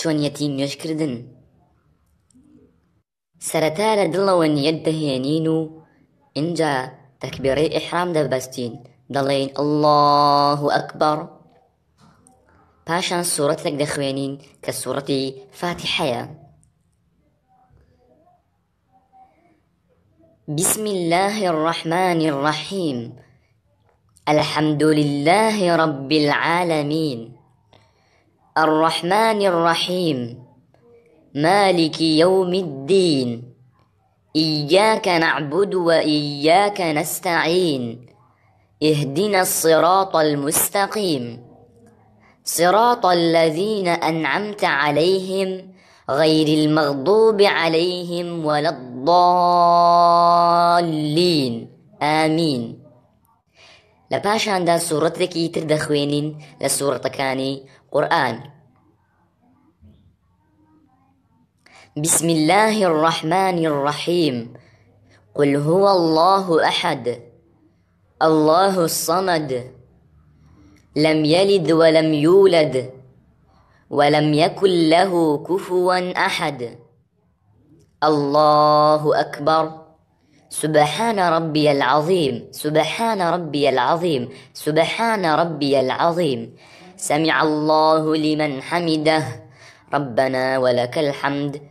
چۆن یەتیم نوێژکردن. سەرەتا لە دڵەوە نیەت دەهێنین و ئینجا تەکبیرەی ئیحرام دەبەستین، دەڵێین ئەڵڵاهو ئەکبەر. پاشان سوورەتێک دەخوێنین کە سوورەتی فاتحەیە. بسم الله الرحمن الرحيم الحمد لله رب العالمين الرحمن الرحيم مالك يوم الدين إياك نعبد وإياك نستعين اهدنا الصراط المستقيم صراط الذين أنعمت عليهم غير المغضوب عليهم ولا الضالين آمين. لپاشاندا سورتێکی تر دەخوێنین لە سورەتەکانی قورئان. بسم الله الرحمن الرحيم قل هو الله أحد الله الصمد لم يلد ولم يولد ولم يكن له كفوا أحد الله أكبر سبحان ربي العظيم سبحان ربي العظيم سبحان ربي العظيم سمع الله لمن حمده ربنا ولك الحمد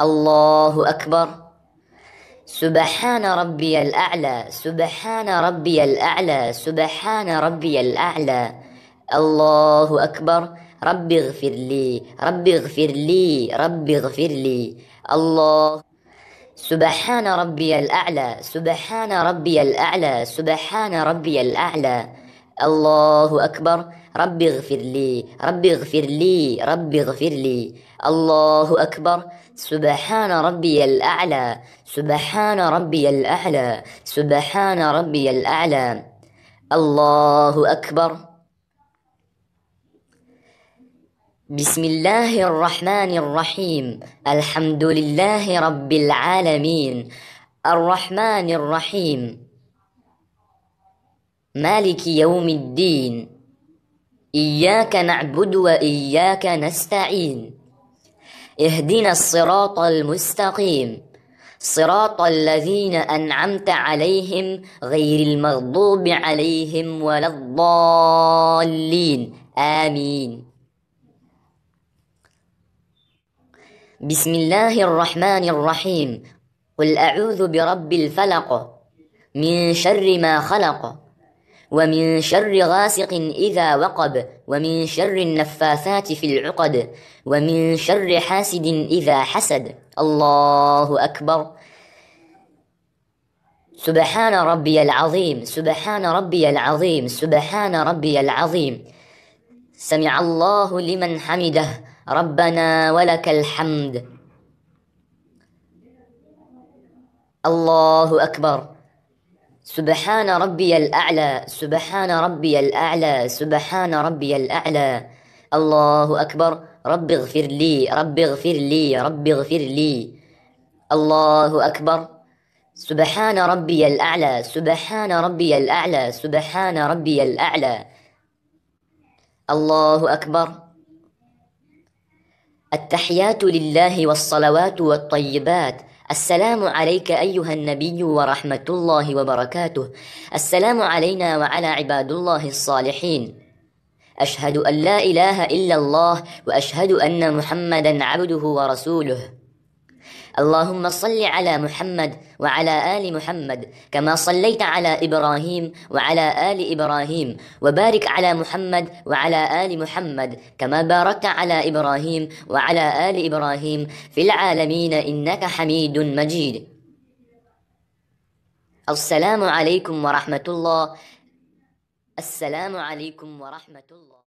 الله أكبر سبحان ربي الأعلى سبحان ربي الأعلى سبحان ربي الأعلى الله أكبر رب اغفر لي رب اغفر لي رب اغفر لي الله سبحان ربي الأعلى سبحان ربي الأعلى سبحان ربي الأعلى الله أكبر رب اغفر لي رب اغفر لي رب اغفر لي الله أكبر سبحان ربي الأعلى سبحان ربي الأعلى سبحان ربي الأعلى الله أكبر. بسم الله الرحمن الرحيم الحمد لله رب العالمين الرحمن الرحيم مالك يوم الدين إياك نعبد وإياك نستعين اهدنا الصراط المستقيم صراط الذين أنعمت عليهم غير المغضوب عليهم ولا الضالين آمين. بسم الله الرحمن الرحيم قل أعوذ برب الفلق من شر ما خلق ومن شر غاسق إذا وقب ومن شر النفاثات في العقد ومن شر حاسد إذا حسد الله أكبر سبحان ربي العظيم سبحان ربي العظيم سبحان ربي العظيم سمع الله لمن حمده ربنا ولك الحمد الله أكبر سبحان ربي الأعلى سبحان ربي الأعلى سبحان ربي الأعلى الله أكبر رب اغفر لي رب اغفر لي رب اغفر لي الله أكبر سبحان ربي الأعلى سبحان ربي الأعلى سبحان ربي الأعلى الله أكبر. التحيات لله والصلوات والطيبات السلام عليك أيها النبي ورحمة الله وبركاته السلام علينا وعلى عباد الله الصالحين أشهد أن لا إله إلا الله وأشهد أن محمدا عبده ورسوله اللهم صل على محمد وعلى آل محمد كما صليت على إبراهيم وعلى آل إبراهيم وبارك على محمد وعلى آل محمد كما باركت على إبراهيم وعلى آل إبراهيم في العالمين إنك حميد مجيد. السلام عليكم ورحمة الله. السلام عليكم ورحمة الله.